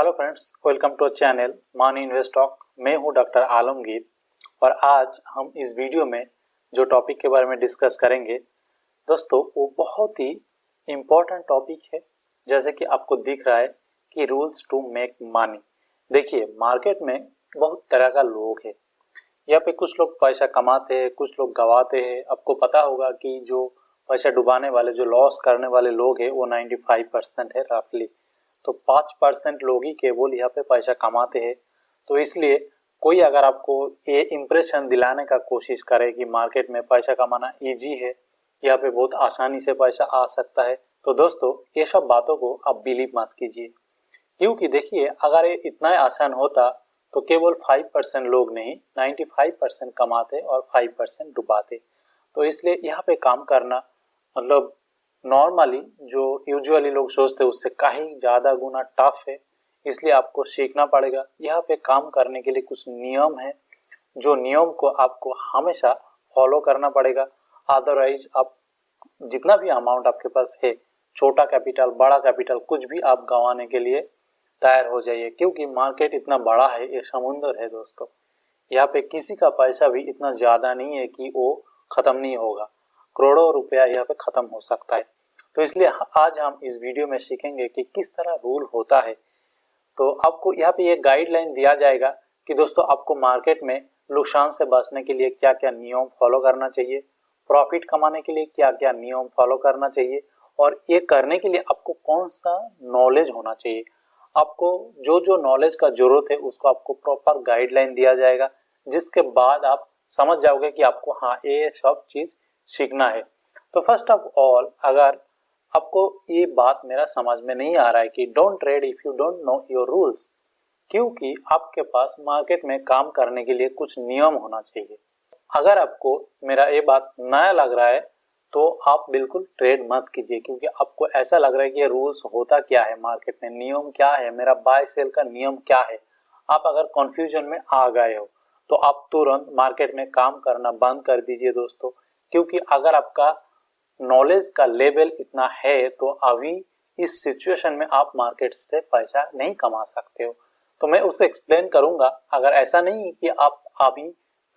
Hello friends, welcome to channel money invest talk. मैं हूं doctor Alamgir और आज हम इस वीडियो में जो टॉपिक के बारे में डिस्कस करेंगे दोस्तों वो बहुत ही इम्पोर्टेंट टॉपिक है। जैसे कि आपको दिख रहा है कि रूल्स टू मेक मनी। देखिए, मार्केट में बहुत तरह का लोग है। यहाँ पे कुछ लोग पैसा कमाते हैं, कुछ लोग गवाते हैं। आपको पता होगा कि जो पैसा डुबाने वाले, जो लॉस करने वाले लोग हैं वो 95% है रफली। तो 5% लोग ही केवल यहाँ पे पैसा कमाते हैं। तो इसलिए कोई अगर आपको ये इम्प्रेशन दिलाने का कोशिश करे कि मार्केट में पैसा कमाना इजी है, यहाँ पे बहुत आसानी से पैसा आ सकता है, तो दोस्तों ये सब बातों को आप बिलीव मत कीजिए। क्योंकि देखिए, अगर ये इतना आसान होता तो केवल 5% लोग नहीं 95% कमाते और 5% डुबाते। तो इसलिए यहाँ पे काम करना मतलब नॉर्मली जो यूजुअली लोग सोचते हैं उससे कहीं ज़्यादा गुना टफ है। इसलिए आपको सीखना पड़ेगा। यहाँ पे काम करने के लिए कुछ नियम है, जो नियम को आपको हमेशा फॉलो करना पड़ेगा। अदरवाइज आप जितना भी अमाउंट आपके पास है, छोटा कैपिटल बड़ा कैपिटल कुछ भी आप गंवाने के लिए तैयार हो जाइए। क्योंकि मार्केट इतना बड़ा है, ये समुंदर है दोस्तों। यहाँ पे किसी का पैसा भी इतना ज़्यादा नहीं है कि वो ख़त्म नहीं होगा। करोड़ों रुपया यहाँ पे ख़त्म हो सकता है। तो इसलिए आज हम इस वीडियो में सीखेंगे कि किस तरह रूल होता है। तो आपको यहाँ पे एक गाइडलाइन दिया जाएगा कि दोस्तों आपको मार्केट में नुकसान से बचने के लिए क्या क्या नियम फॉलो करना चाहिए, प्रॉफिट कमाने के लिए क्या क्या नियम फॉलो करना चाहिए, और ये करने के लिए आपको कौन सा नॉलेज होना चाहिए। आपको जो जो नॉलेज का जरूरत है उसको आपको प्रॉपर गाइडलाइन दिया जाएगा, जिसके बाद आप समझ जाओगे कि आपको हाँ ये सब चीज सीखना है। तो फर्स्ट ऑफ ऑल, अगर आपको ये बात मेरा समझ में नहीं आ रहा है कि don't trade if you don't know your rules, क्योंकि आपके पास मार्केट में काम करने के लिए कुछ नियम होना चाहिए। अगर आपको मेरा ये बात नया लग रहा है तो आप बिल्कुल ट्रेड मत कीजिए, क्योंकि आपको ऐसा लग रहा है कि ये रूल्स होता क्या है, मार्केट में नियम क्या है, मेरा बाय सेल का नियम क्या है। आप अगर कंफ्यूजन में आ गए हो तो आप तुरंत मार्केट में काम करना बंद कर दीजिए दोस्तों। क्योंकि अगर आपका नॉलेज का लेवल इतना है तो अभी इस सिचुएशन में आप मार्केट से पैसा नहीं कमा सकते हो। तो मैं उसको एक्सप्लेन करूंगा। अगर ऐसा नहीं है कि आप अभी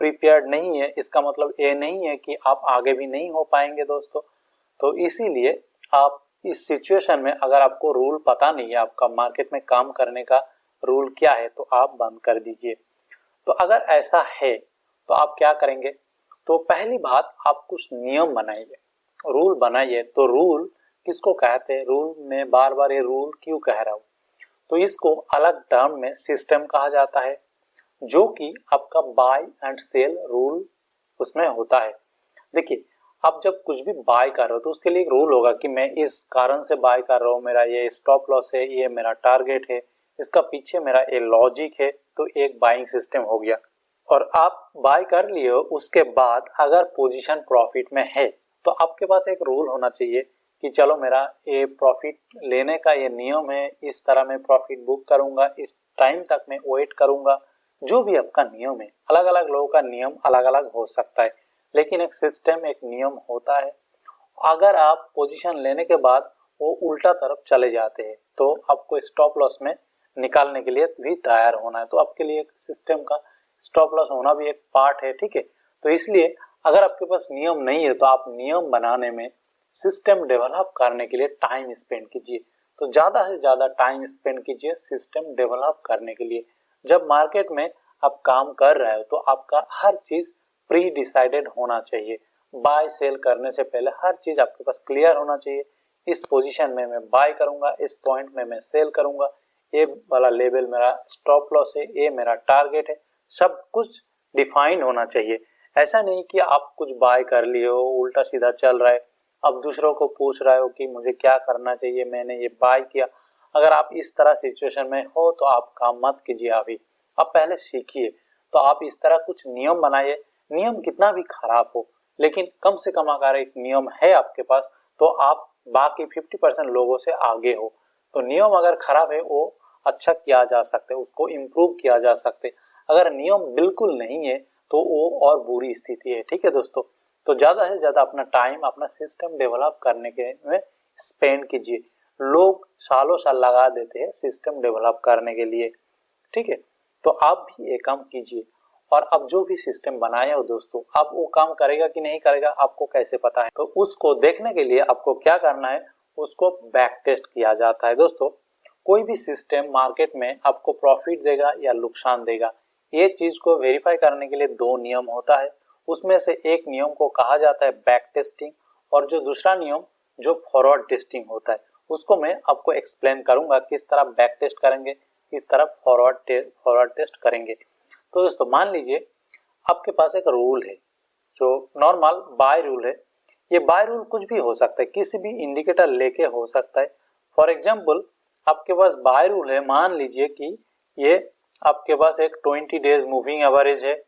प्रिपेयर्ड नहीं है, इसका मतलब ये नहीं है कि आप आगे भी नहीं हो पाएंगे दोस्तों। तो इसीलिए आप इस सिचुएशन में अगर आपको रूल पता नहीं है, आपका मार्केट में काम करने का रूल क्या है, तो आप बंद कर दीजिए। तो अगर ऐसा है तो आप क्या करेंगे, तो पहली बात आप कुछ नियम बनाइए, रूल बनाइए। तो रूल किसको कहते हैं, रूल में बार बार ये रूल क्यों कह रहा हूं, तो इसको अलग टर्म में सिस्टम कहा जाता है, जो कि आपका बाय एंड सेल रूल उसमें होता है। देखिए, आप जब कुछ भी बाय कर रहे हो तो उसके लिए एक रूल होगा कि मैं इस कारण से बाय कर रहा हूँ, मेरा ये स्टॉप लॉस है, ये मेरा टारगेट है, इसका पीछे मेरा ये लॉजिक है। तो एक बाइंग सिस्टम हो गया। और आप बाय कर लिए हो, उसके बाद अगर पोजीशन प्रॉफिट में है तो आपके पास एक रूल होना चाहिए कि चलो मेरा ये प्रॉफिट लेने का ये नियम है, इस तरह मैं प्रॉफिट बुक करूंगा, इस टाइम तक मैं वेट करूंगा। जो भी आपका नियम है, अलग अलग लोगों का नियम अलग अलग हो सकता है, लेकिन एक सिस्टम, एक नियम होता है। अगर आप पोजीशन लेने के बाद वो उल्टा तरफ चले जाते हैं तो आपको स्टॉप लॉस में निकालने के लिए भी तैयार होना है। तो आपके लिए एक सिस्टम का स्टॉप लॉस होना भी एक पार्ट है, ठीक है। तो इसलिए अगर आपके पास नियम नहीं है तो आप नियम बनाने में, सिस्टम डेवलप करने के लिए टाइम स्पेंड कीजिए। तो ज्यादा से ज्यादा टाइम स्पेंड कीजिए सिस्टम डेवलप करने के लिए। जब मार्केट में आप काम कर रहे हो तो आपका हर चीज प्री डिसाइडेड होना चाहिए। बाय सेल करने से पहले हर चीज आपके पास क्लियर होना चाहिए। इस पोजीशन में मैं बाय करूंगा, इस पॉइंट में मैं सेल करूंगा, ये वाला लेवल मेरा स्टॉप लॉस है, ये मेरा टारगेट है, सब कुछ डिफाइंड होना चाहिए। ऐसा नहीं कि आप कुछ बाय कर लिए हो, उल्टा सीधा चल रहा है, अब दूसरों को पूछ रहे हो कि मुझे क्या करना चाहिए, मैंने ये बाय किया। अगर आप इस तरह सिचुएशन में हो तो आप काम मत कीजिए, अभी आप पहले सीखिए। तो आप इस तरह कुछ नियम बनाइए। नियम कितना भी खराब हो, लेकिन कम से कम अगर एक नियम है आपके पास तो आप बाकी 50% लोगों से आगे हो। तो नियम अगर खराब है वो अच्छा किया जा सकता है, उसको इम्प्रूव किया जा सकता है। अगर नियम बिल्कुल नहीं है तो वो और बुरी स्थिति है, ठीक है दोस्तों। तो ज्यादा से ज्यादा अपना टाइम अपना सिस्टम डेवलप करने के में स्पेंड कीजिए। लोग सालों साल लगा देते हैं सिस्टम डेवलप करने के लिए, ठीक है। तो आप भी ये काम कीजिए और अब जो भी सिस्टम बनाया हो दोस्तों, अब वो काम करेगा कि नहीं करेगा आपको कैसे पता है? तो उसको देखने के लिए आपको क्या करना है, उसको बैक टेस्ट किया जाता है। दोस्तों कोई भी सिस्टम मार्केट में आपको प्रॉफिट देगा या नुकसान देगा, ये चीज को वेरीफाई करने के लिए दो नियम होता है। उसमें से एक नियम को कहा जाता है बैक टेस्टिंग और जो दूसरा नियम जो फॉरवर्ड टेस्टिंग होता है, उसको मैं आपको एक्सप्लेन करूंगा किस तरह बैक टेस्ट करेंगे, किस तरह फॉरवर्ड टेस्ट करेंगे। तो दोस्तों मान लीजिए आपके पास एक रूल है जो नॉर्मल बाय रूल है। ये बाय रूल कुछ भी हो सकता है, किसी भी इंडिकेटर लेके हो सकता है। फॉर एग्जांपल आपके पास बाय रूल है, मान लीजिए कि ये आपके पास एक 20 डेज मूविंग एवरेज है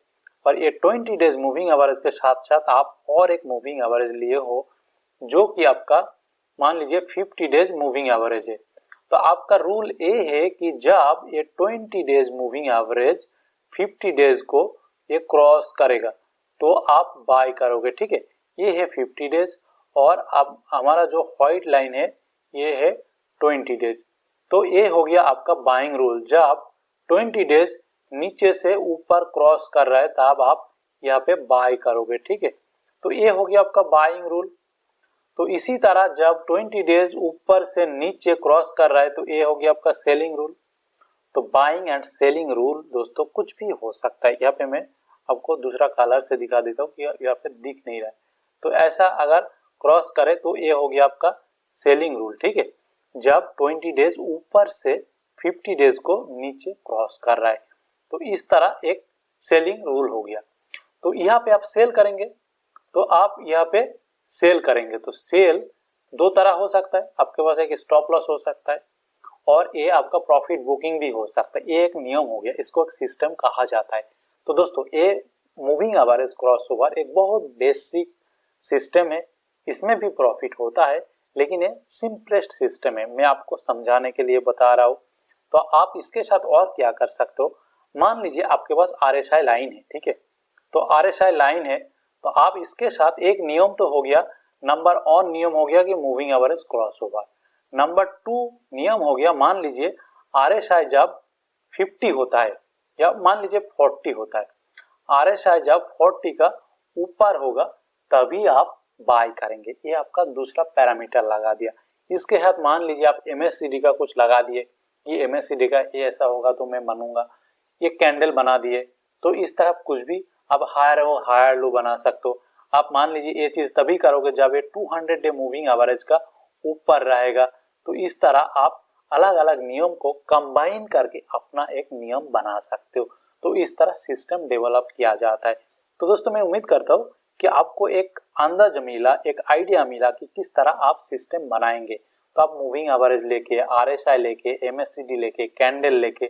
और ये 20 डेज मूविंग एवरेज के साथ साथ आप और एक मूविंग एवरेज लिए हो जो कि आपका मान लीजिए 50 डेज मूविंग एवरेज है। तो आपका रूल ये है कि जब ये 20 डेज मूविंग एवरेज 50 डेज को ये क्रॉस करेगा तो आप बाय करोगे, ठीक है। ये है 50 डेज और अब हमारा जो व्हाइट लाइन है ये है 20 डेज। तो ये हो गया आपका बाइंग रूल। जब 20 डेज नीचे से ऊपर क्रॉस कर रहा है तब आप यहाँ पे बाय करोगे, ठीक है। तो ये हो गया आपका बाइंग रूल। तो इसी तरह जब 20 डेज ऊपर से नीचे क्रॉस कर रहा है तो ये हो गया आपका सेलिंग रूल। तो बाइंग एंड सेलिंग रूल दोस्तों कुछ भी हो सकता है। यहाँ पे मैं आपको दूसरा कलर से दिखा देता हूँ कि यहाँ पे दिख नहीं रहा है। तो ऐसा अगर क्रॉस करे तो ये हो गया आपका सेलिंग रूल, ठीक है। जब 20 डेज ऊपर से 50 डेज को नीचे क्रॉस कर रहा है तो इस तरह एक सेलिंग रूल हो गया। तो यहाँ पे आप सेल करेंगे तो आप यहाँ पे सेल करेंगे तो सेल दो तरह हो सकता है। आपके पास एक स्टॉप लॉस हो सकता है और ये आपका प्रॉफिट बुकिंग भी हो सकता है। ये एक नियम हो गया, इसको एक सिस्टम कहा जाता है। तो दोस्तों ये मूविंग एवरेज क्रॉसओवर एक बहुत बेसिक सिस्टम है, इसमें भी प्रॉफिट होता है लेकिन ये सिंपलेस्ट सिस्टम है। मैं आपको समझाने के लिए बता रहा हूँ। तो आप इसके साथ और क्या कर सकते हो, मान लीजिए आपके पास RSI लाइन है, ठीक है। तो RSI लाइन है तो आप इसके साथ एक नियम तो हो गया, नंबर वन नियम हो गया कि मूविंग एवरेज क्रॉसओवर। नंबर 2 नियम हो गया, मान लीजिए RSI जब 50 होता है या मान लीजिए 40 होता है, RSI जब 40 का ऊपर होगा तभी आप बाय करेंगे। ये आपका दूसरा पैरामीटर लगा दिया। इसके साथ मान लीजिए आप MACD का कुछ लगा दिए कि MACD का ये ऐसा होगा तो मैं मानूंगा, ये कैंडल बना दिए। तो इस तरह कुछ भी आप हायर हो हायर लो बना सकते हो। आप मान लीजिए ये चीज तभी करोगे जब ये 200 डे मूविंग एवरेज का ऊपर रहेगा। तो इस तरह आप अलग अलग नियम को कंबाइन करके अपना एक नियम बना सकते हो। तो इस तरह सिस्टम डेवलप किया जाता है। तो दोस्तों मैं उम्मीद करता हूँ कि आपको एक अंदाजा मिला, एक आइडिया मिला कि किस तरह आप सिस्टम बनाएंगे। तो आप मूविंग एवरेज लेके, RSI लेके, MACD लेके, कैंडल लेके,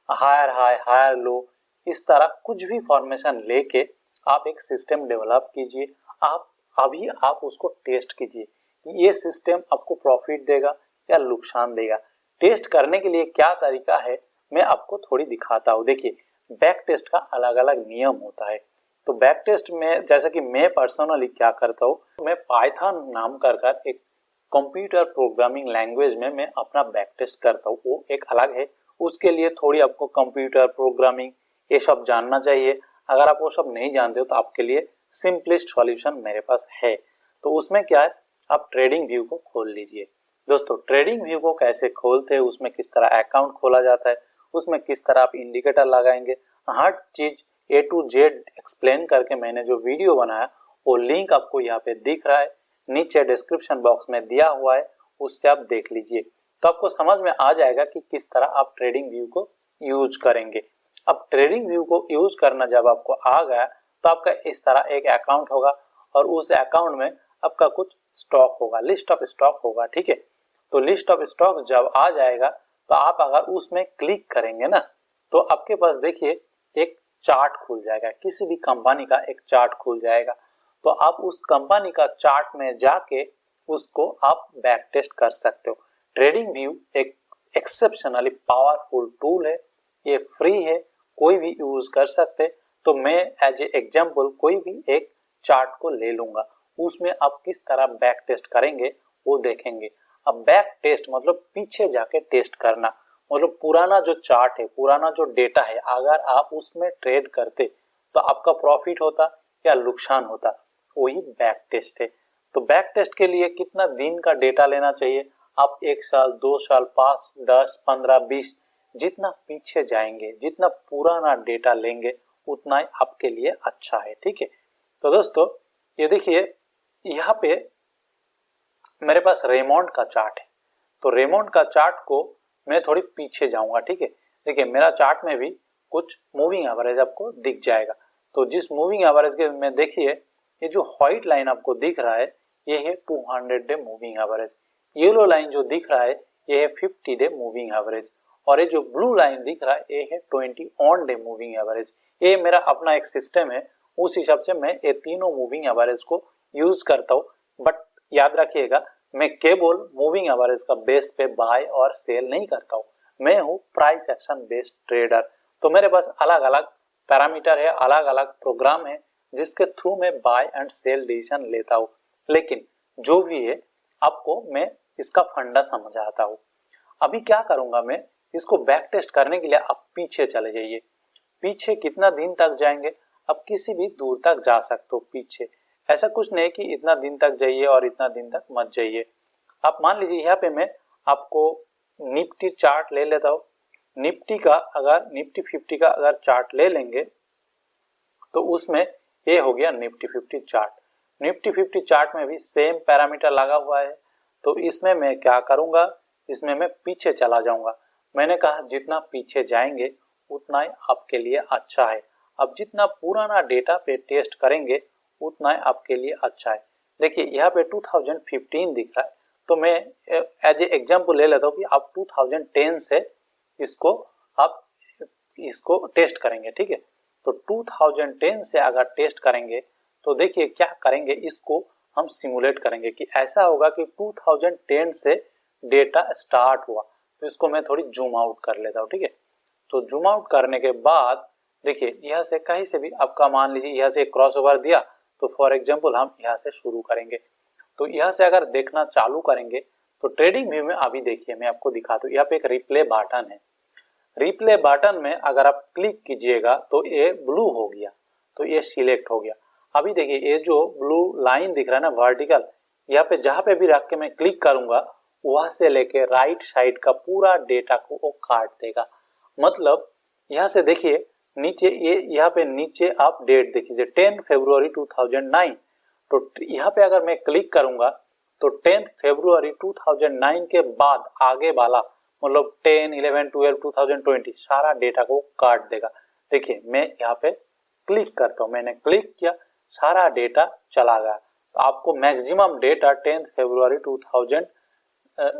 हायर हाई हायर लो, इस तरह कुछ भी फॉर्मेशन लेके आप एक सिस्टम डेवलप कीजिए। आप उसको टेस्ट कीजिए, ये सिस्टम आपको प्रॉफिट देगा या नुकसान देगा। टेस्ट करने के लिए क्या तरीका है मैं आपको थोड़ी दिखाता हूँ। देखिए बैक टेस्ट का अलग अलग नियम होता है। तो बैक टेस्ट में जैसा कि मैं पर्सनली क्या करता हूँ, मैं पाइथन नाम कर एक कंप्यूटर प्रोग्रामिंग लैंग्वेज में मैं अपना बैक टेस्ट करता हूँ, वो एक अलग है। उसके लिए थोड़ी आपको कंप्यूटर प्रोग्रामिंग ये सब जानना चाहिए। अगर आप वो सब नहीं जानते हो तो आपके लिए सिंपलेस्ट सॉल्यूशन मेरे पास है। तो उसमें क्या है, आप ट्रेडिंग व्यू को खोल लीजिए। दोस्तों ट्रेडिंग व्यू को कैसे खोलते हैं, उसमें किस तरह अकाउंट खोला जाता है, उसमें किस तरह आप इंडिकेटर लगाएंगे, हर चीज A to Z एक्सप्लेन करके मैंने जो वीडियो बनाया वो लिंक आपको यहाँ पे दिख रहा है, नीचे डिस्क्रिप्शन बॉक्स में दिया हुआ है, उससे आप देख लीजिए। तो आपको समझ में आ जाएगा कि किस तरह आप ट्रेडिंग व्यू को यूज करेंगे। अब ट्रेडिंग व्यू को यूज करना जब आपको आ गया तो आपका इस तरह एक अकाउंट होगा और उस अकाउंट में आपका कुछ स्टॉक होगा, लिस्ट ऑफ स्टॉक होगा, ठीक है। तो लिस्ट ऑफ स्टॉक जब आ जाएगा तो आप अगर उसमें क्लिक करेंगे ना तो आपके पास देखिए एक चार्ट खुल जाएगा, किसी भी कंपनी का एक चार्ट खुल जाएगा। तो आप उस कंपनी का चार्ट में जाके उसको आप बैक टेस्ट कर सकते हो। ट्रेडिंग व्यू एक एक्सेप्शनली पावरफुल टूल है, ये फ्री है, कोई भी यूज कर सकते। तो मैं एज ए एग्जाम्पल कोई भी एक चार्ट को ले लूंगा, उसमें आप किस तरह बैक टेस्ट करेंगे वो देखेंगे। अब बैक टेस्ट मतलब पीछे जाके टेस्ट करना, मतलब पुराना जो चार्ट है, पुराना जो डेटा है, अगर आप उसमें ट्रेड करते तो आपका प्रॉफिट होता या नुकसान होता, वही बैक टेस्ट है। तो बैक टेस्ट के लिए कितना दिन का डेटा लेना चाहिए? आप 1 साल, 2 साल, 5, 10, 15, 20 जितना पीछे जाएंगे, जितना पुराना डेटा लेंगे उतना ही आपके लिए अच्छा है, ठीक है। तो दोस्तों ये देखिए यहाँ पे मेरे पास रेमंड का चार्ट है, तो रेमंड का चार्ट को मैं थोड़ी पीछे जाऊंगा, ठीक है। देखिए मेरा चार्ट में भी कुछ मूविंग एवरेज आपको दिख जाएगा। तो जिस मूविंग एवरेज के में देखिए ये जो व्हाइट लाइन आपको दिख रहा है ये है 200 day moving average, yellow line जो दिख रहा है ये है 50 डे मूविंग एवरेज, और ये जो ब्लू लाइन दिख रहा है ये है 20 ऑन डे मूविंग एवरेज। ये मेरा अपना एक सिस्टम है, उस हिसाब से मैं ये तीनों मूविंग एवरेज को यूज करता हूँ। बट याद रखिएगा मैं केवल मूविंग एवरेज का बेस पे बाय और सेल नहीं करता हूँ, मैं हूँ प्राइस एक्शन बेस्ड ट्रेडर। तो मेरे पास अलग अलग पैरामीटर है, अलग अलग प्रोग्राम है जिसके थ्रू मैं बाय एंड सेल डिसीजन लेता हूँ। लेकिन जो भी है आपको मैं इसका फंडा समझाता हूँ। अभी क्या करूंगा मैं, इसको बैक टेस्ट करने के लिए आप पीछे चले जाइए। पीछे कितना दिन तक जाएंगे? आप किसी भी दूर तक जा सकते हो पीछे, ऐसा कुछ नहीं कि इतना दिन तक जाइए और इतना दिन तक मत जाइए। आप मान लीजिए यहाँ पे मैं आपको निफ्टी चार्ट ले लेता हूँ। निफ्टी का अगर निफ्टी 50 का अगर चार्ट ले लेंगे तो उसमें ये हो गया निफ्टी 50 चार्ट। निफ्टी 50 चार्ट में भी सेम पैरामीटर लगा हुआ है, तो इसमें मैं क्या करूंगा, इसमें मैं पीछे चला जाऊंगा। मैंने कहा जितना पीछे जाएंगे उतना ही आपके लिए अच्छा है। अब जितना पुराना डेटा पे टेस्ट करेंगे उतना ही आपके लिए अच्छा है। देखिए यहाँ पे 2015 दिख रहा है, तो मैं एज ए एग्जाम्पल ले लेता हूँ कि आप 2010 से आप इसको टेस्ट करेंगे, ठीक है। तो 2010 से अगर टेस्ट करेंगे तो देखिए क्या करेंगे, इसको हम सिमुलेट करेंगे कि ऐसा होगा कि 2010 से डेटा स्टार्ट हुआ। तो इसको मैं थोड़ी जूम आउट कर लेता हूँ, ठीक है। तो जूम आउट करने के बाद देखिए यहाँ से कहीं से भी आपका मान लीजिए यहाँ से क्रॉस ओवर दिया, तो फॉर एग्जाम्पल हम यहाँ से शुरू करेंगे। तो यहाँ से अगर देखना चालू करेंगे तो ट्रेडिंग व्यू में अभी देखिए मैं आपको दिखाता हूँ, यहाँ पे एक रिप्ले बटन है। रिप्ले बटन में अगर आप क्लिक कीजिएगा तो ये ब्लू हो गया, तो ये सिलेक्ट हो गया। अभी देखिए ये जो ब्लू लाइन दिख रहा है ना वर्टिकल, यहाँ पे जहां पे भी रख के मैं क्लिक करूंगा वहां से लेके राइट साइड का पूरा डेटा को वो काट देगा। मतलब यहाँ से देखिए नीचे ये यहाँ पे नीचे आप डेट देखिए 10 फरवरी 2009। तो यहाँ पे अगर मैं क्लिक करूंगा तो 10 फरवरी 2009 के बाद आगे वाला मतलब 10, 11, 12, 2020 सारा डेटा को काट देगा। देखिए मैं यहाँ पे क्लिक करता हूँ, मैंने क्लिक किया, सारा डेटा चला गया। तो आपको मैक्सिमम डेटा 10 फरवरी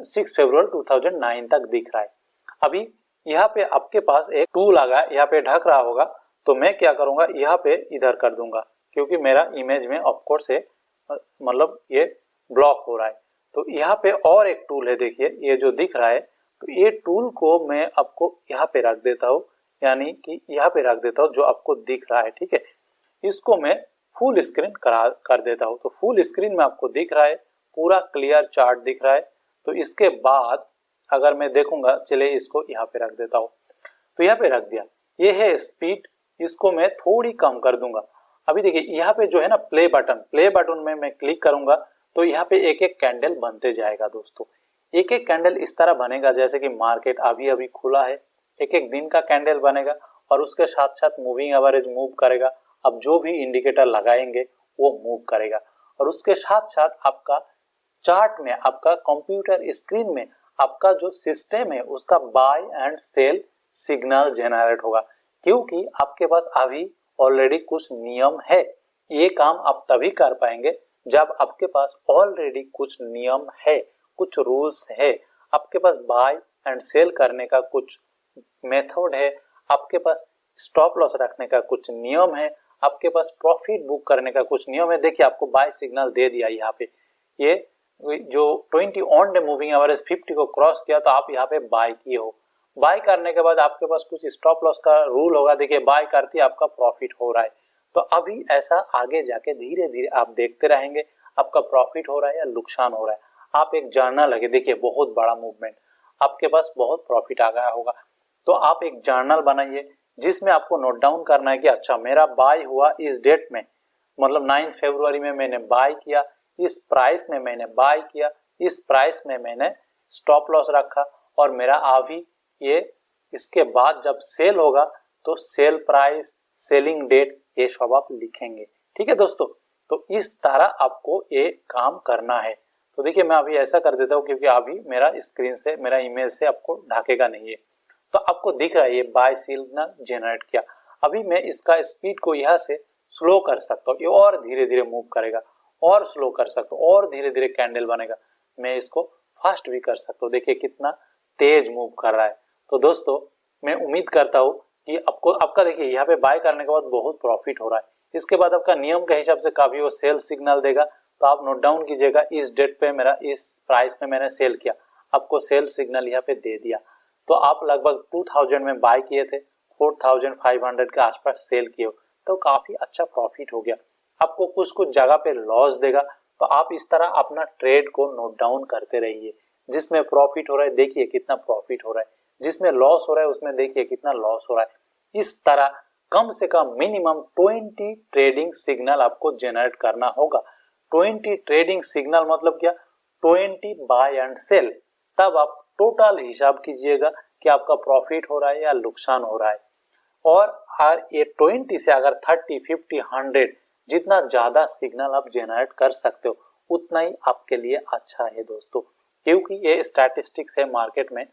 6 फरवरी 2009 तक दिख रहा है। अभी यहाँ पे आपके पास एक टूल आ गया, यहाँ पे ढक रहा होगा, तो मैं क्या करूंगा यहाँ पे इधर कर दूंगा क्योंकि मेरा इमेज में ऑफकोर्स है मतलब ये ब्लॉक हो रहा है। तो यहाँ पे और एक टूल है, देखिए ये जो दिख रहा है, तो ये टूल को मैं आपको यहाँ पे रख देता हूँ, यानी कि यहाँ पे रख देता हूँ जो आपको दिख रहा है, ठीक है। इसको मैं फुल स्क्रीन कर देता हूँ। तो फुल स्क्रीन में आपको दिख रहा है, पूरा क्लियर चार्ट दिख रहा है। तो इसके बाद अगर मैं देखूंगा, चले इसको यहाँ पे रख देता हूँ, तो यहाँ पे रख दिया। ये है स्पीड, इसको मैं थोड़ी कम कर दूंगा। अभी देखिए यहाँ पे जो है ना प्ले बटन में मैं क्लिक करूंगा तो यहाँ पे एक एक कैंडल बनते जाएगा दोस्तों। एक एक कैंडल इस तरह बनेगा जैसे कि मार्केट अभी अभी खुला है, एक एक दिन का कैंडल बनेगा और उसके साथ साथ मूविंग एवरेज मूव करेगा। अब जो भी इंडिकेटर लगाएंगे वो मूव करेगा और उसके साथ साथ आपका चार्ट में, आपका कंप्यूटर स्क्रीन में आपका जो सिस्टम है उसका buy and sell signal generate होगा, क्योंकि आपके पास अभी ऑलरेडी कुछ नियम है। ये काम आप तभी कर पाएंगे जब आपके पास ऑलरेडी कुछ नियम है, कुछ रूल्स है, आपके पास बाय एंड सेल करने का कुछ मेथड है, आपके पास स्टॉप लॉस रखने का कुछ नियम है, आपके पास प्रॉफिट बुक करने का कुछ नियम है। देखिए आपको बाय सिग्नल दे दिया यहाँ पे, ये जो 20 ऑन डे मूविंग एवरेज 50 को क्रॉस किया तो आप यहाँ पे बाय किए हो। बाय करने के बाद आपके पास कुछ स्टॉप लॉस का रूल होगा, देखिए बाय करती आपका प्रॉफिट हो रहा है। तो अभी ऐसा आगे जाके धीरे धीरे आप देखते रहेंगे आपका प्रॉफिट हो रहा है या नुकसान हो रहा है। आप एक जर्नल लगे, देखिए बहुत बड़ा मूवमेंट, आपके पास बहुत प्रॉफिट आ गया होगा, तो आप एक जर्नल बनाइए जिसमें आपको नोट डाउन करना है कि अच्छा मेरा बाय हुआ इस डेट में, मतलब 9 फरवरी में मैंने बाय किया, इस प्राइस में मैंने बाय किया, इस प्राइस में मैंने स्टॉप लॉस रखा, और मेरा अभी ये इसके बाद जब सेल होगा तो सेल प्राइस, सेलिंग डेट, ये सब आप लिखेंगे। ठीक है दोस्तों, तो इस तरह आपको ये काम करना है। तो देखिए मैं अभी ऐसा कर देता हूँ क्योंकि अभी मेरा स्क्रीन से, मेरा इमेज से आपको ढकेगा नहीं है। तो आपको दिख रहा है ये बाय सिग्नल जनरेट किया। अभी मैं इसका स्पीड को यहाँ से स्लो कर सकता हूँ, ये और धीरे धीरे मूव करेगा, और स्लो कर सकता हूँ, और धीरे धीरे कैंडल बनेगा। मैं इसको फास्ट भी कर सकता हूँ, देखिए कितना तेज मूव कर रहा है। तो दोस्तों मैं उम्मीद करता हूँ कि आपको, आपका देखिए यहाँ पे बाय करने के बाद बहुत प्रॉफिट हो रहा है। इसके बाद आपका नियम के हिसाब से कभी वो सेल सिग्नल देगा तो आप नोट डाउन कीजिएगा, इस डेट पे मेरा इस प्राइस पे मैंने सेल किया, आपको सेल सिग्नल यहाँ पे दे दिया, तो आप लगभग 2000 में बाय किए थे, 4500 के आसपास सेल किए हो, तो काफी अच्छा प्रॉफिट हो गया। आपको कुछ कुछ जगह पे लॉस देगा, तो आप इस तरह अपना ट्रेड को नोट डाउन करते रहिए। जिसमें प्रॉफिट हो रहा है देखिए कितना प्रॉफिट हो रहा है, जिसमें लॉस हो रहा है उसमें देखिए कितना लॉस हो रहा है। इस तरह कम से कम मिनिमम 20 ट्रेडिंग सिग्नल आपको जनरेट करना होगा। 20 ट्रेडिंग सिग्नल मतलब क्या, 20 बाय एंड सेल। तब आप टोटल हिसाब कीजिएगा कि आपका प्रॉफिट हो रहा है या नुकसान हो रहा है। और ये 20 से अगर 30, 50, 100 जितना ज्यादा सिग्नल आप जनरेट कर सकते हो उतना ही आपके लिए अच्छा है दोस्तों, क्योंकि ये स्टैटिस्टिक्स है मार्केट में,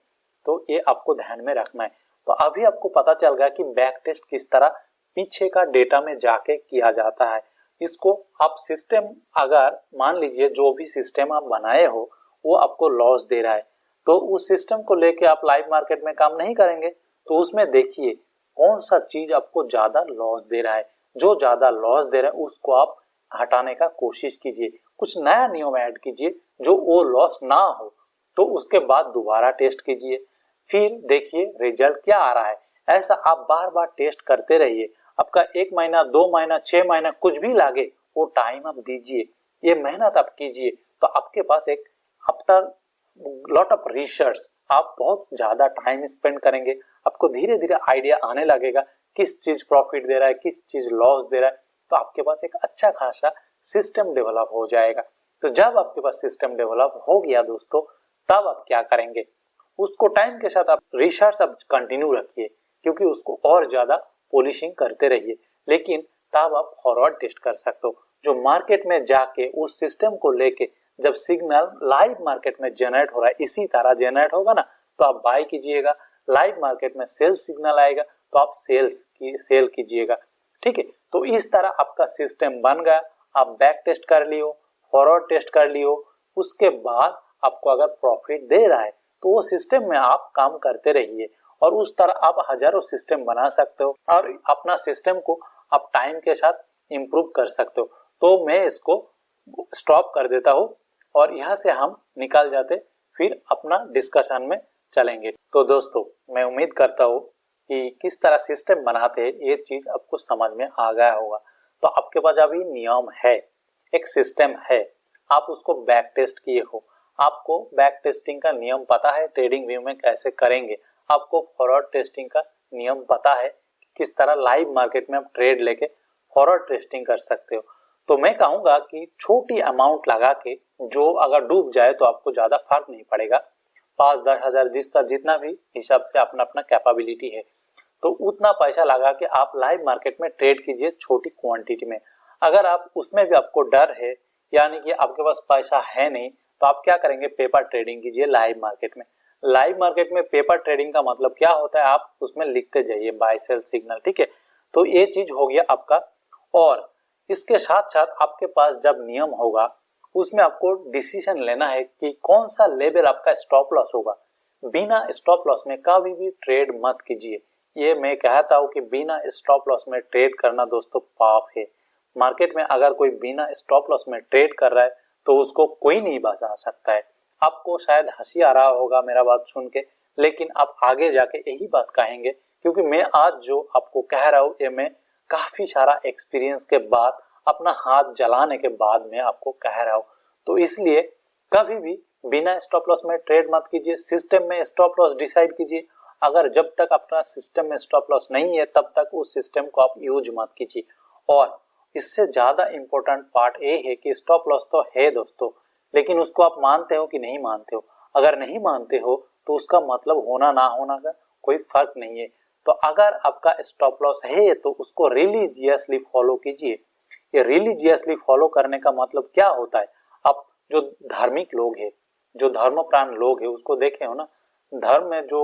तो ये आपको ध्यान में रखना है। तो अभी आपको पता चल गया कि बैक टेस्ट किस तरह पीछे का डेटा में जाके किया जाता है। इसको आप सिस्टम, अगर मान लीजिए जो भी सिस्टम आप बनाए हो वो आपको लॉस दे रहा है, तो उस सिस्टम को लेके आप लाइव मार्केट में काम नहीं करेंगे, तो उसमें देखिए कौन सा चीज आपको ज्यादा लॉस दे रहा है। जो ज्यादा लॉस दे रहा है उसको आप हटाने का कोशिश कीजिए, कुछ नया नियम ऐड कीजिए जो वो लॉस ना हो, तो उसके बाद दोबारा टेस्ट कीजिए, फिर देखिए रिजल्ट क्या आ रहा है। ऐसा आप बार बार टेस्ट करते रहिए। आपका 1 महीना, 2 महीना, 6 महीना कुछ भी लागे वो टाइम आप दीजिए, ये मेहनत आप कीजिए, तो आपके पास एक आफ्टर लॉट ऑफ रिसर्च आप बहुत ज्यादा टाइम स्पेंड करेंगे, आपको धीरे धीरे आइडिया आने लगेगा किस चीज प्रॉफिट दे रहा है, किस चीज लॉस दे रहा है, तो आपके पास एक अच्छा खासा सिस्टम डेवलप हो जाएगा। तो जब आपके पास सिस्टम डेवलप हो गया दोस्तों, तब आप क्या करेंगे, उसको टाइम के साथ आप रिसर्च अब कंटिन्यू रखिए, क्योंकि उसको और ज्यादा पॉलिशिंग करते रहिए, लेकिन तब आप फॉरवर्ड टेस्ट कर सकते हो। जो मार्केट में जाके उस सिस्टम को लेके जब सिग्नल लाइव मार्केट में जनरेट हो रहा है इसी तरह जनरेट होगा ना, तो आप बाय कीजिएगा। लाइव मार्केट में सेल्स सिग्नल आएगा तो आप सेल कीजिएगा। ठीक है, तो इस तरह आपका सिस्टम बन गया। आप बैक टेस्ट कर लियो, फॉरवर्ड टेस्ट कर लियो, उसके बाद आपको अगर प्रॉफिट दे रहा है तो वो सिस्टम में आप काम करते रहिए, और उस तरह आप हजारों सिस्टम बना सकते हो और अपना सिस्टम को आप टाइम के साथ इम्प्रूव कर सकते हो। तो मैं इसको स्टॉप कर देता हूँ और यहाँ से हम निकल जाते, फिर अपना डिस्कशन में चलेंगे। तो दोस्तों मैं उम्मीद करता हूँ कि किस तरह सिस्टम बनाते हैं ये चीज आपको समझ में आ गया होगा। तो आपके पास अभी नियम है, एक सिस्टम है, आप उसको बैक टेस्ट किए हो, आपको बैक टेस्टिंग का नियम पता है ट्रेडिंग व्यू में कैसे करेंगे, आपको फॉरवर्ड टेस्टिंग का नियम पता है किस तरह लाइव मार्केट में आप ट्रेड लेके फॉरवर्ड टेस्टिंग कर सकते हो। तो मैं कहूंगा कि छोटी अमाउंट लगा के, जो अगर डूब जाए तो आपको ज्यादा फर्क नहीं पड़ेगा, 5-10 हजार जिसका जितना भी हिसाब से अपना अपना कैपेबिलिटी है, तो उतना पैसा लगा के आप लाइव मार्केट में ट्रेड कीजिए छोटी क्वांटिटी में। अगर आप उसमें भी आपको डर है, यानी कि आपके पास पैसा है नहीं, तो आप क्या करेंगे, पेपर ट्रेडिंग कीजिए लाइव मार्केट में। लाइव मार्केट में पेपर ट्रेडिंग का मतलब क्या होता है, आप उसमें लिखते जाइए बाय सेल सिग्नल। ठीक है, तो ये चीज हो गया आपका। और इसके साथ साथ आपके पास जब नियम होगा उसमें आपको डिसीजन लेना है कि कौन सा लेवल आपका स्टॉप लॉस होगा। बिना स्टॉप लॉस में कभी भी ट्रेड मत कीजिए। ये मैं कहता हूं कि बिना स्टॉप लॉस में ट्रेड करना दोस्तों पाप है। मार्केट में अगर कोई बिना स्टॉप लॉस में ट्रेड कर रहा है तो उसको कोई नहीं बचा सकता है। आपको शायद हंसी आ रहा होगा मेरा बात सुन के, लेकिन आप आगे जाके यही बात कहेंगे, क्योंकि मैं आज जो आपको कह रहा हूँ ये मैं काफी सारा एक्सपीरियंस के बाद, अपना हाथ जलाने के बाद मैं आपको कह रहा हूँ। तो इसलिए कभी भी बिना स्टॉप लॉस में ट्रेड मत कीजिए, सिस्टम में स्टॉप लॉस डिसाइड कीजिए। अगर जब तक अपना सिस्टम में स्टॉप लॉस नहीं है तब तक उस सिस्टम को आप यूज मत कीजिए। और इससे ज्यादा इंपॉर्टेंट पार्ट ये है कि स्टॉप लॉस तो है दोस्तों, लेकिन उसको आप मानते हो कि नहीं मानते हो। अगर नहीं मानते हो तो उसका मतलब होना ना होना का कोई फर्क नहीं है। तो अगर आपका स्टॉप लॉस है तो उसको रिलीजियसली फॉलो कीजिए। ये रिलीजियसली फॉलो करने का मतलब क्या होता है, आप जो धार्मिक लोग हैं, जो धर्मप्राण लोग हैं, उसको देखे हो ना, धर्म में जो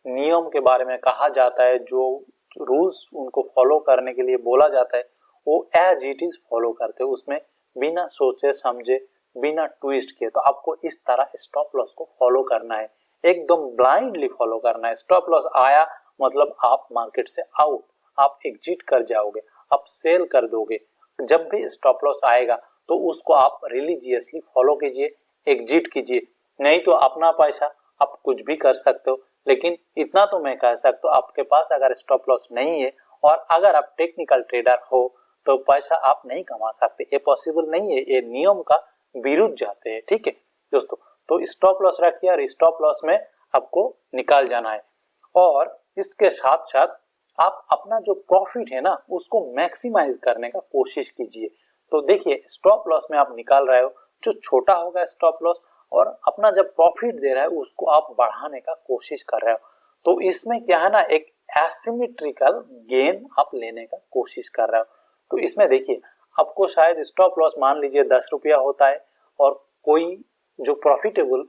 नियम के बारे में कहा जाता है, जो रूल्स उनको फॉलो करने के लिए बोला जाता है, वो एज इट इज फॉलो करते हैं, उसमें बिना सोचे समझे, बिना ट्विस्ट किए। तो आपको इस तरह स्टॉप लॉस को फॉलो करना है, एकदम ब्लाइंडली फॉलो करना है। स्टॉप लॉस आया मतलब आप मार्केट से आउट, आप एग्जिट कर जाओगे, आप सेल कर दोगे। जब भी स्टॉप लॉस आएगा तो उसको आप रिलीजियसली फॉलो कीजिए, एग्जिट कीजिए। नहीं तो अपना पैसा आप कुछ भी कर सकते हो, लेकिन इतना तो मैं कह सकता हूँ, आपके पास अगर स्टॉप लॉस नहीं है और अगर आप टेक्निकल ट्रेडर हो तो पैसा आप नहीं कमा सकते। ये पॉसिबल नहीं है, ये नियम का विरुद्ध जाते हैं। ठीक है दोस्तों, तो स्टॉप लॉस रखिए और स्टॉप लॉस में आपको निकाल जाना है। और इसके साथ साथ आप अपना जो प्रॉफिट है ना उसको मैक्सिमाइज करने का कोशिश कीजिए। तो देखिए, स्टॉप लॉस में आप निकाल रहे हो, जो छोटा होगा स्टॉप लॉस, और अपना जब प्रॉफिट दे रहा है उसको आप बढ़ाने का कोशिश कर रहे हो। तो इसमें क्या है ना, एक एसिमेट्रिकल गेन आप लेने का कोशिश कर रहे हो। तो इसमें देखिए, आपको शायद स्टॉप लॉस मान लीजिए 10 रुपया होता है और कोई जो प्रॉफिटेबल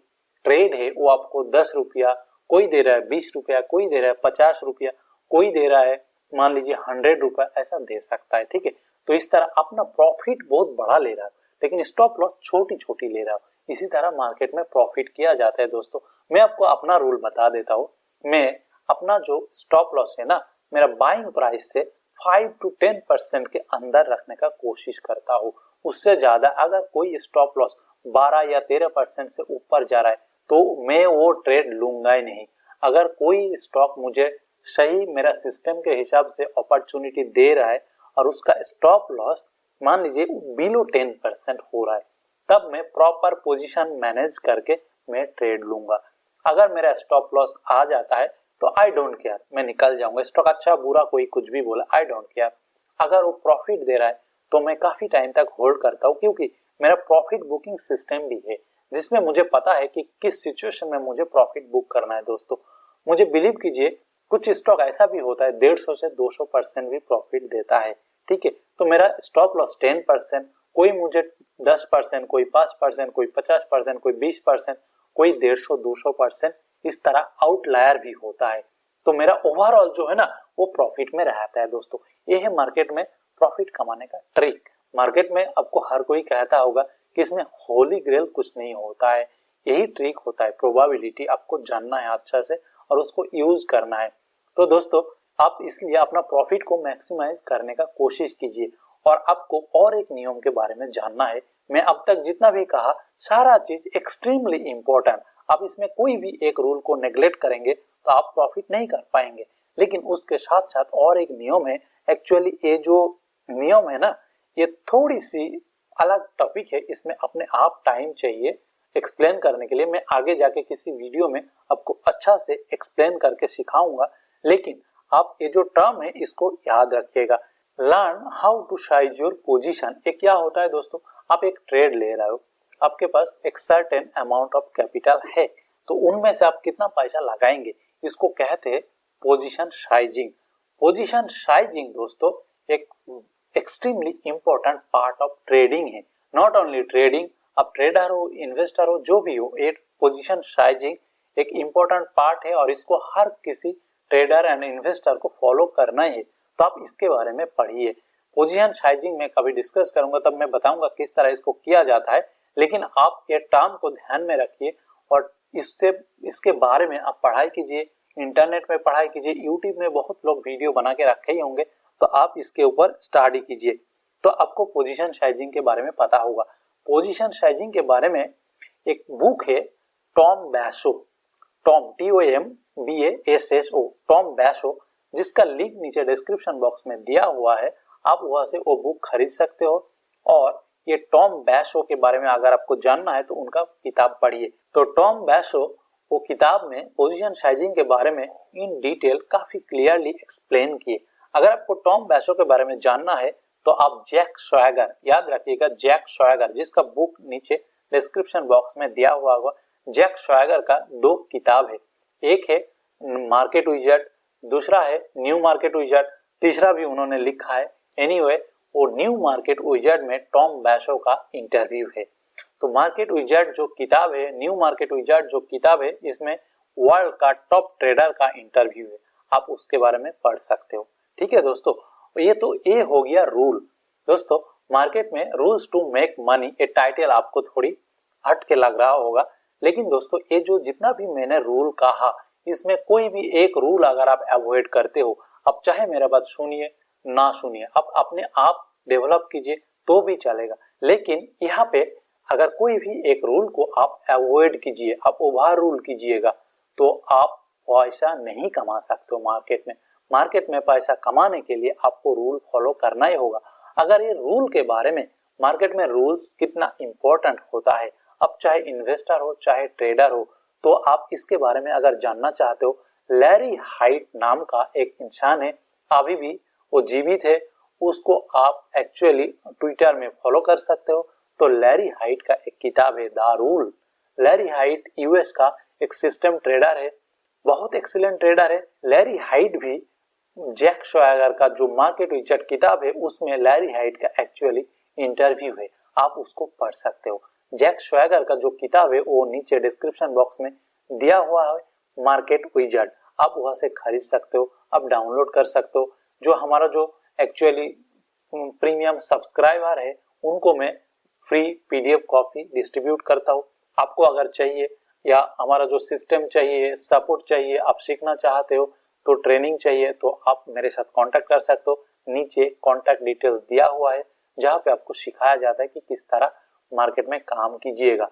ट्रेड है वो आपको 10 रुपया, कोई दे रहा है 20 रुपया, कोई दे रहा है 50 रुपया, कोई दे रहा है मान लीजिए 100 रुपया, ऐसा दे सकता है। ठीक है, तो इस तरह अपना प्रॉफिट बहुत बड़ा ले रहा है लेकिन स्टॉप लॉस छोटी छोटी ले रहा है। इसी तरह मार्केट में प्रॉफिट किया जाता है दोस्तों। मैं आपको अपना रूल बता देता हूँ। मैं अपना जो स्टॉप लॉस है ना, मेरा बाइंग प्राइस से 5 to 10% के अंदर रखने का कोशिश करता हूँ। उससे ज्यादा अगर कोई स्टॉप लॉस 12 या 13% से ऊपर जा रहा है तो मैं वो ट्रेड लूंगा ही नहीं। अगर कोई स्टॉक मुझे सही मेरा सिस्टम के हिसाब से अपॉर्चुनिटी दे रहा है और उसका स्टॉप लॉस मान लीजिए बिलो 10% हो रहा है, तब मैं प्रॉपर पोजीशन मैनेज करके मैं ट्रेड लूंगा। अगर मेरा स्टॉप लॉस आ जाता है तो आई डोंट केयर, मैं निकल जाऊंगा। स्टॉक अच्छा बुरा कोई कुछ भी बोला, आई डोंट केयर। अगर वो प्रॉफिट दे रहा है तो मैं काफी टाइम तक होल्ड करता हूँ, क्योंकि मेरा प्रॉफिट बुकिंग सिस्टम भी है जिसमें मुझे पता है कि किस सिचुएशन में मुझे प्रॉफिट बुक करना है। दोस्तों मुझे बिलीव कीजिए, कुछ स्टॉक ऐसा भी होता है 150 से 200% भी प्रॉफिट देता है। ठीक है, तो मेरा स्टॉप लॉस 10%, कोई मुझे 10%, कोई 5%, कोई 50%, कोई 20%, कोई 150-200%, इस तरह आउटलायर भी होता है। तो मेरा ओवरऑल जो है ना वो प्रॉफिट में रहता है। दोस्तों ये है मार्केट में प्रॉफिट कमाने का ट्रिक। मार्केट में आपको हर कोई कहता होगा कि इसमें होली ग्रेल कुछ नहीं होता है, यही ट्रिक होता है। प्रोबेबिलिटी आपको जानना है अच्छा से और उसको यूज करना है। तो दोस्तों आप इसलिए अपना प्रॉफिट को मैक्सिमाइज करने का कोशिश कीजिए। और आपको और एक नियम के बारे में जानना है। मैं अब तक जितना भी कहा सारा चीज एक्सट्रीमली इंपॉर्टेंट। आप इसमें कोई भी एक रूल को नेग्लेक्ट करेंगे तो आप प्रॉफिट नहीं कर पाएंगे। लेकिन उसके साथ साथ और एक नियम है। एक्चुअली ये जो नियम है ना, ये थोड़ी सी अलग टॉपिक है, इसमें अपने आप टाइम चाहिए एक्सप्लेन करने के लिए। मैं आगे जाके किसी वीडियो में आपको अच्छा से एक्सप्लेन करके सिखाऊंगा, लेकिन आप ये जो टर्म है इसको याद रखिएगा। Learn how to size your position. ये क्या होता है दोस्तों, आप एक ट्रेड ले रहे हो, आपके पास एक सर्टेन अमाउंट ऑफ कैपिटल है, तो उनमें से आप कितना पैसा लगाएंगे, इसको कहते हैं पोजीशन साइजिंग। पोजीशन साइजिंग दोस्तों एक extremely important part of trading है। नॉट ओनली ट्रेडिंग, आप ट्रेडर हो, इन्वेस्टर हो, जो भी हो, एक पोजीशन साइजिंग एक इंपॉर्टेंट पार्ट है और इसको हर किसी ट्रेडर एंड इन्वेस्टर को फॉलो करना है। तो आप इसके बारे में पढ़िए। पोजीशन साइजिंग में कभी डिस्कस करूंगा, तब मैं बताऊंगा किस तरह इसको किया जाता है, लेकिन आप ये टर्म को ध्यान में रखिए और इसके बारे में आप पढ़ाई कीजिए, इंटरनेट में पढ़ाई कीजिए, यूट्यूब में बहुत लोग वीडियो बना के रखे ही होंगे, तो आप इसके ऊपर स्टडी कीजिए तो आपको पोजीशन साइजिंग के बारे में पता होगा। पोजीशन साइजिंग के बारे में एक बुक है टॉम बैसो, टॉम TOMBASSO, टॉम बैसो, जिसका लिंक नीचे डिस्क्रिप्शन बॉक्स में दिया हुआ है। आप वहां से वो बुक खरीद सकते हो और ये टॉम बैशो के बारे में अगर आपको जानना है तो उनका किताब पढ़िए। तो टॉम बैशो वो किताब में पोजीशन साइजिंग के बारे में इन डिटेल काफी क्लियरली एक्सप्लेन किए। अगर आपको टॉम बैशो के बारे में जानना है तो आप जैक स्वैगर, याद रखिएगा जैक स्वैगर, जिसका बुक नीचे डिस्क्रिप्शन बॉक्स में दिया हुआ होगा। जैक स्वैगर का 2 किताब है, एक है मार्केट विजर्ड, दूसरा है न्यू मार्केट विजर्ड, तीसरा भी उन्होंने लिखा है। एनीवे वो न्यू मार्केट विजर्ड में टॉम बैशो का इंटरव्यू है। तो मार्केट विजर्ड जो किताब है, न्यू मार्केट विजर्ड जो किताब है, इसमें वर्ल्ड का टॉप ट्रेडर का इंटरव्यू है, आप उसके बारे में पढ़ सकते हो। ठीक है दोस्तों, ये हो गया रूल। दोस्तों मार्केट में रूल्स टू मेक मनी, ये टाइटल आपको थोड़ी हट के लग रहा होगा, लेकिन दोस्तों ये जो जितना भी मैंने रूल कहा, इसमें कोई भी एक रूल अगर आप अवॉइड करते हो, अब चाहे मेरा बात सुनिए ना सुनिए, आप अपने आप डेवलप कीजिए तो भी चलेगा, लेकिन यहाँ पे अगर कोई भी एक रूल को आप अवॉइड कीजिए, आप ओवर रूल कीजिएगा, तो आप पैसा नहीं कमा सकते हो मार्केट में। मार्केट में पैसा कमाने के लिए आपको रूल फॉलो करना ही होगा। अगर ये रूल के बारे में, मार्केट में रूल्स कितना इंपॉर्टेंट होता है, अब चाहे इन्वेस्टर हो चाहे ट्रेडर हो, तो आप इसके बारे में अगर जानना चाहते हो, लैरी हाइट नाम का एक इंसान है, अभी भी वो जीवित है, उसको आप एक्चुअली ट्विटर में फॉलो कर सकते हो। तो लैरी हाइट का एक किताब है the rule. Larry height US का एक सिस्टम ट्रेडर है, बहुत एक्सीलेंट ट्रेडर है। लैरी हाइट भी जैक स्वैगर का जो मार्केट विजर्ड किताब है, उसमें लैरी हाइट का एक्चुअली इंटरव्यू है, आप उसको पढ़ सकते हो। जैक स्वैगर का जो किताब है वो नीचे डिस्क्रिप्शन बॉक्स में दिया हुआ है, मार्केट विजर्ड, आप वहां से खरीद सकते हो, आप डाउनलोड कर सकते हो। जो हमारा जो एक्चुअली प्रीमियम सब्सक्राइबर है, उनको मैं फ्री पीडीएफ कॉपी डिस्ट्रीब्यूट करता हूँ। आपको अगर चाहिए या हमारा जो सिस्टम चाहिए, सपोर्ट चाहिए, आप सीखना चाहते हो, तो ट्रेनिंग चाहिए, तो आप मेरे साथ कांटेक्ट कर सकते हो। नीचे कांटेक्ट डिटेल्स दिया हुआ है, जहाँ पे आपको सिखाया जाता है कि किस तरह मार्केट में काम कीजिएगा,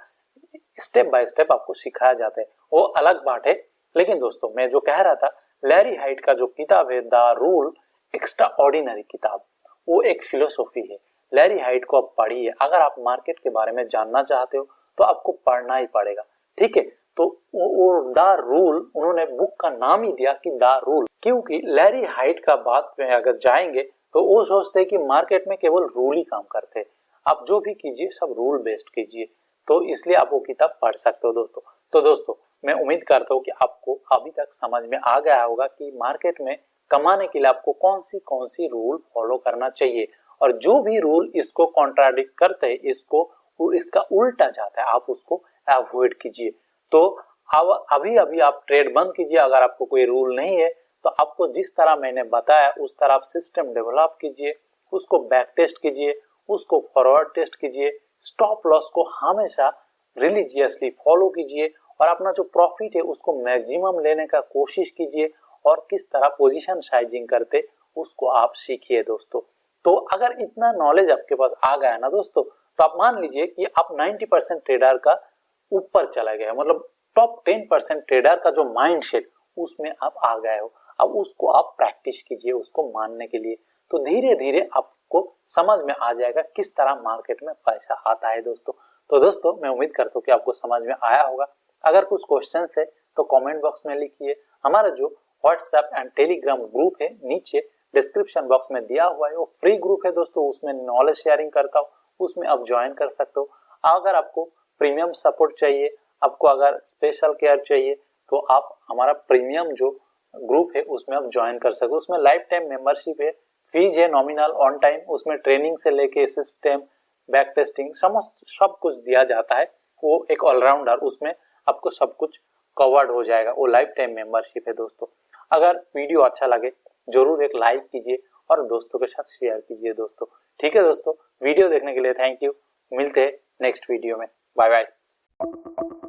स्टेप बाय स्टेप आपको सिखाया जाता है, वो अलग बात है। लेकिन दोस्तों मैं जो कह रहा था, लैरी हाइट का जो किताब है द रूल, एक्स्ट्रा ऑर्डिनरी किताब, वो एक फिलोसॉफी है। लैरी हाइट को आप पढ़िए, अगर आप मार्केट के बारे में जानना चाहते हो तो आपको पढ़ना ही पड़ेगा। ठीक है, तो द रूल, उन्होंने बुक का नाम ही दिया कि द रूल, क्योंकि लैरी हाइट का बात में अगर जाएंगे तो वो सोचते हैं कि मार्केट में केवल रूल ही काम करते हैं, आप जो भी कीजिए सब रूल बेस्ड कीजिए, तो इसलिए आप वो किताब पढ़ सकते हो दोस्तों। तो दोस्तों मैं उम्मीद करता हूँ कि आपको अभी तक समझ में आ गया होगा कि मार्केट में कमाने के लिए आपको कौन सी रूल फॉलो करना चाहिए, और जो भी रूल इसको कॉन्ट्राडिक्ट करते हैं, इसका उल्टा जाता है, आप उसको अवॉइड कीजिए। तो अब अभी आप ट्रेड बंद कीजिए, अगर आपको कोई रूल नहीं है तो आपको जिस तरह मैंने बताया उस तरह आप सिस्टम डेवलप कीजिए, उसको बैक टेस्ट कीजिए, उसको फॉरवर्ड टेस्ट कीजिए, स्टॉप लॉस को हमेशा रिलीजियसली फॉलो कीजिए, और अपना जो प्रॉफिट है उसको मैक्सिमम लेने का कोशिश कीजिए, और किस तरह पोजीशन साइजिंग करते उसको आप सीखिए दोस्तों। तो अगर इतना नॉलेज आपके पास आ गया ना दोस्तों, तो आप मान लीजिए कि आप 90% ट्रेडर का ऊपर चला गया, मतलब टॉप 10% ट्रेडर का जो माइंडसेट, उसमें आप आ गए हो। अब उसको आप प्रैक्टिस कीजिए, उसको मानने के लिए, तो धीरे धीरे आपको समझ में आ जाएगा किस तरह मार्केट में पैसा आता है दोस्तों। तो दोस्तों मैं उम्मीद करता हूँ कि आपको समझ में आया होगा। अगर कुछ क्वेश्चन है तो कमेंट बॉक्स में लिखिए। हमारा जो व्हाट्सएप एंड टेलीग्राम ग्रुप है नीचे डिस्क्रिप्शन बॉक्स में दिया हुआ है, वो फ्री ग्रुप है दोस्तों, उसमें नॉलेज शेयरिंग करता हूँ, उसमें आप ज्वाइन कर सकते हो। अगर आपको प्रीमियम सपोर्ट चाहिए, आपको अगर स्पेशल केयर चाहिए, तो आप हमारा प्रीमियम जो ग्रुप है उसमें आप ज्वाइन कर सकते हो। उसमें लाइफ टाइम मेंबरशिप है, फीस है नॉमिनल, ऑन टाइम, उसमें ट्रेनिंग से लेके सिस्टम, बैक टेस्टिंग, सब कुछ दिया जाता है। वो एक ऑलराउंडर, उसमें आपको सब कुछ कवर्ड हो जाएगा, वो लाइफ टाइम मेंबरशिप है दोस्तों। अगर वीडियो अच्छा लगे जरूर एक लाइक कीजिए और दोस्तों के साथ शेयर कीजिए दोस्तों। ठीक है दोस्तों, वीडियो देखने के लिए थैंक यू, मिलते हैं नेक्स्ट वीडियो में, बाय बाय।